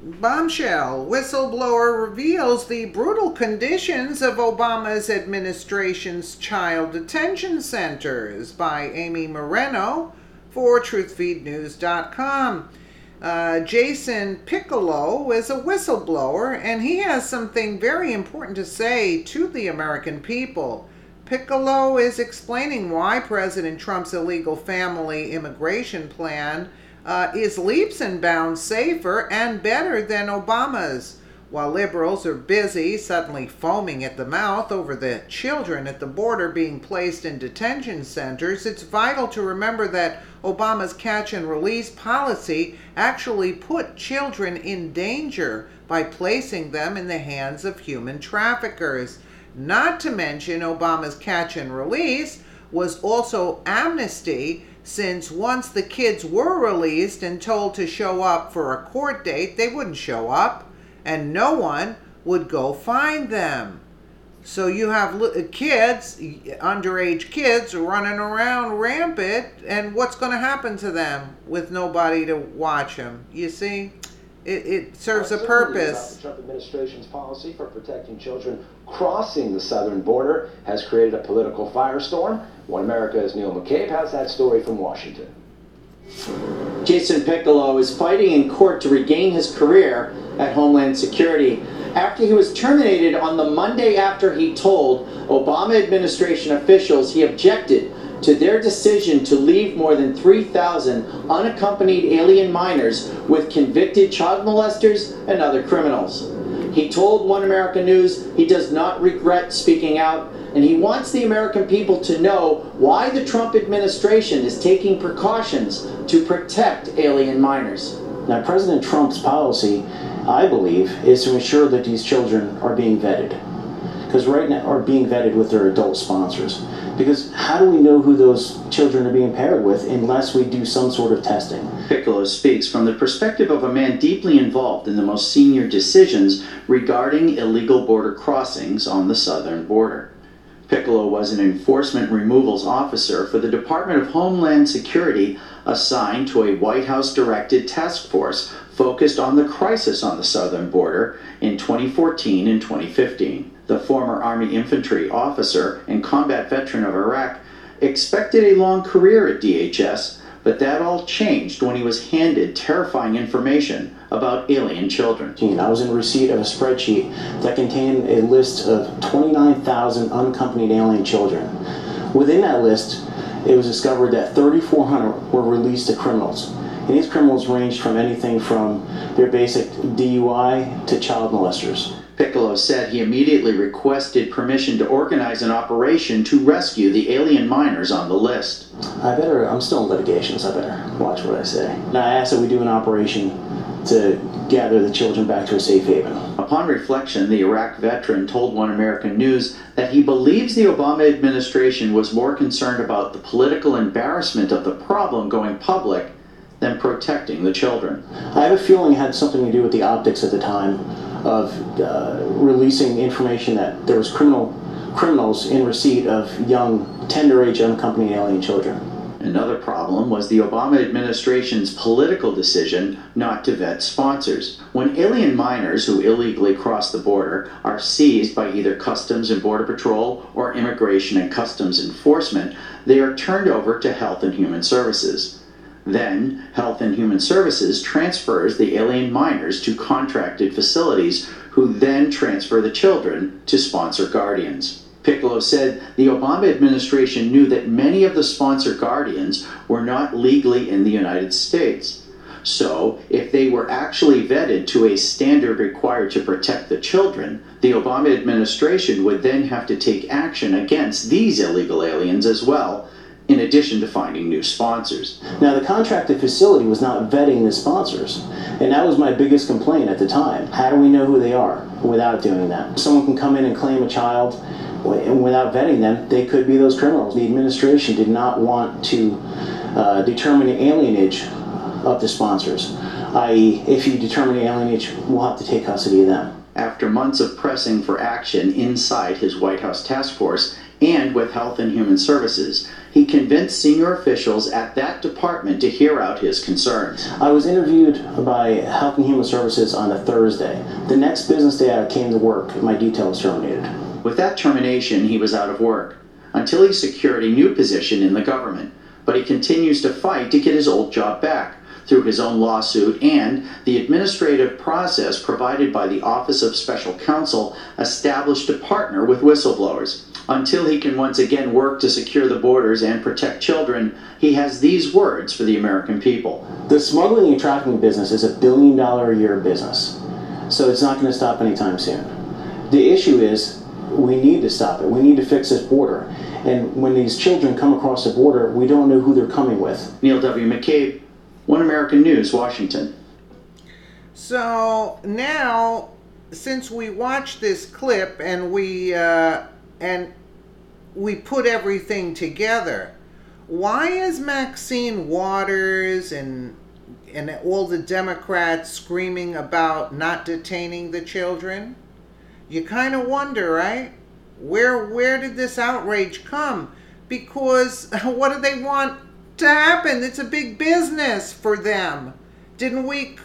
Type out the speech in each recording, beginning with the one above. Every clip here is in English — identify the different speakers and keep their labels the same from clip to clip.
Speaker 1: Bombshell. Whistleblower reveals the brutal conditions of Obama's administration's child detention centers, by Amy Moreno for truthfeednews.com. Jason Piccolo is a whistleblower, and he has something very important to say to the American people. Piccolo is explaining why President Trump's illegal family immigration plan is leaps and bounds safer and better than Obama's. While liberals are busy suddenly foaming at the mouth over the children at the border being placed in detention centers, it's vital to remember that Obama's catch and release policy actually put children in danger by placing them in the hands of human traffickers. Not to mention, Obama's catch and release was also amnesty, since once the kids were released and told to show up for a court date, they wouldn't show up, and no one would go find them. So you have kids, underage kids, running around rampant, and what's going to happen to them with nobody to watch them? You see, it serves a purpose.
Speaker 2: The Trump administration's policy for protecting children crossing the southern border has created a political firestorm. One America's Neil McCabe has that story from Washington.
Speaker 3: Jason Piccolo is fighting in court to regain his career at Homeland Security after he was terminated on the Monday after he told Obama administration officials he objected to their decision to leave more than 3,000 unaccompanied alien minors with convicted child molesters and other criminals. He told One America News he does not regret speaking out, and he wants the American people to know why the Trump administration is taking precautions to protect alien minors.
Speaker 4: Now, President Trump's policy, I believe, is to ensure that these children are being vetted. Because right now, are being vetted with their adult sponsors. Because how do we know who those children are being paired with unless we do some sort of testing?
Speaker 3: Piccolo speaks from the perspective of a man deeply involved in the most senior decisions regarding illegal border crossings on the southern border. Piccolo was an enforcement removals officer for the Department of Homeland Security, assigned to a White House-directed task force focused on the crisis on the southern border in 2014 and 2015. The former Army infantry officer and combat veteran of Iraq expected a long career at DHS, but that all changed when he was handed terrifying information about alien children.
Speaker 4: I was in receipt of a spreadsheet that contained a list of 29,000 unaccompanied alien children. Within that list, it was discovered that 3,400 were released to criminals. And these criminals ranged from anything from their basic DUI to child molesters.
Speaker 3: Piccolo said he immediately requested permission to organize an operation to rescue the alien minors on the list.
Speaker 4: I'm still in litigation, so I better watch what I say. And I asked that we do an operation to gather the children back to a safe haven.
Speaker 3: Upon reflection, the Iraq veteran told One American News that he believes the Obama administration was more concerned about the political embarrassment of the problem going public than protecting the children.
Speaker 4: I have a feeling it had something to do with the optics at the time of releasing information that there was criminals in receipt of young, tender-age, unaccompanied alien children.
Speaker 3: Another problem was the Obama administration's political decision not to vet sponsors. When alien minors who illegally cross the border are seized by either Customs and Border Patrol or Immigration and Customs Enforcement, they are turned over to Health and Human Services. Then, Health and Human Services transfers the alien minors to contracted facilities, who then transfer the children to sponsor guardians. Piccolo said the Obama administration knew that many of the sponsor guardians were not legally in the United States. So, if they were actually vetted to a standard required to protect the children, the Obama administration would then have to take action against these illegal aliens as well, in addition to finding new sponsors.
Speaker 4: Now, the contracted facility was not vetting the sponsors, and that was my biggest complaint at the time. How do we know who they are without doing that? Someone can come in and claim a child, and without vetting them, they could be those criminals. The administration did not want to determine the alienage of the sponsors, i.e., if you determine the alienage, we'll have to take custody of them.
Speaker 3: After months of pressing for action inside his White House task force and with Health and Human Services, he convinced senior officials at that department to hear out his concerns.
Speaker 4: I was interviewed by Health and Human Services on a Thursday. The next business day I came to work, my detail was terminated.
Speaker 3: With that termination, he was out of work until he secured a new position in the government. But he continues to fight to get his old job back through his own lawsuit and the administrative process provided by the Office of Special Counsel, established to partner with whistleblowers. Until he can once again work to secure the borders and protect children, he has these words for the American people.
Speaker 4: The smuggling and trafficking business is $1 billion a year business, so it's not going to stop anytime soon. The issue is we need to stop it. We need to fix this border. And when these children come across the border, we don't know who they're coming with.
Speaker 3: Neil W. McCabe, One American News, Washington.
Speaker 1: So now, since we watched this clip and we put everything together, why is Maxine Waters and all the Democrats screaming about not detaining the children? You kind of wonder, right? Where did this outrage come? Because what do they want to happen? It's a big business for them. Didn't we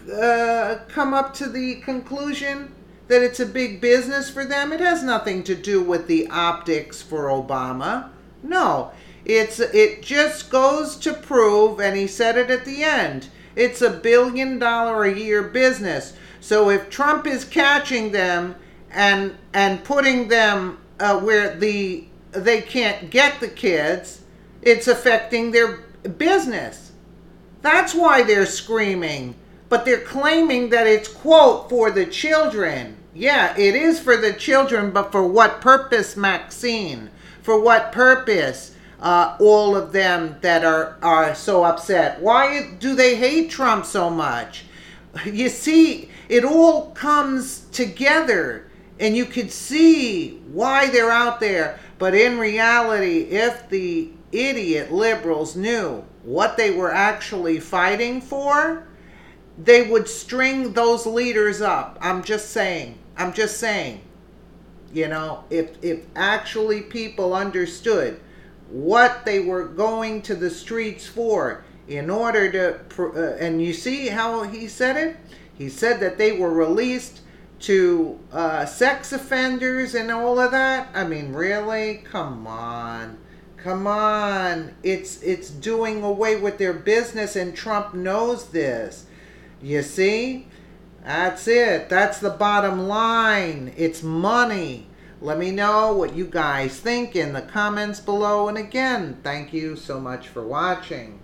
Speaker 1: come up to the conclusion that it's a big business for them? It has nothing to do with the optics for Obama. No, it just goes to prove, and he said it at the end, it's $1 billion a year business. So if Trump is catching them and putting them where they can't get the kids, it's affecting their business. That's why they're screaming. But they're claiming that it's, quote, for the children. Yeah, it is for the children, but for what purpose, Maxine? For what purpose? All of them that are so upset. Why do they hate Trump so much? You see, it all comes together. And you could see why they're out there. But in reality, if the idiot liberals knew what they were actually fighting for, they would string those leaders up. I'm just saying. You know, if actually people understood what they were going to the streets for in order to... and you see how he said it? He said that they were released to sex offenders and all of that. I mean, really? Come on. It's doing away with their business, and Trump knows this. You see? That's it. That's the bottom line. It's money. Let me know what you guys think in the comments below. And again, thank you so much for watching.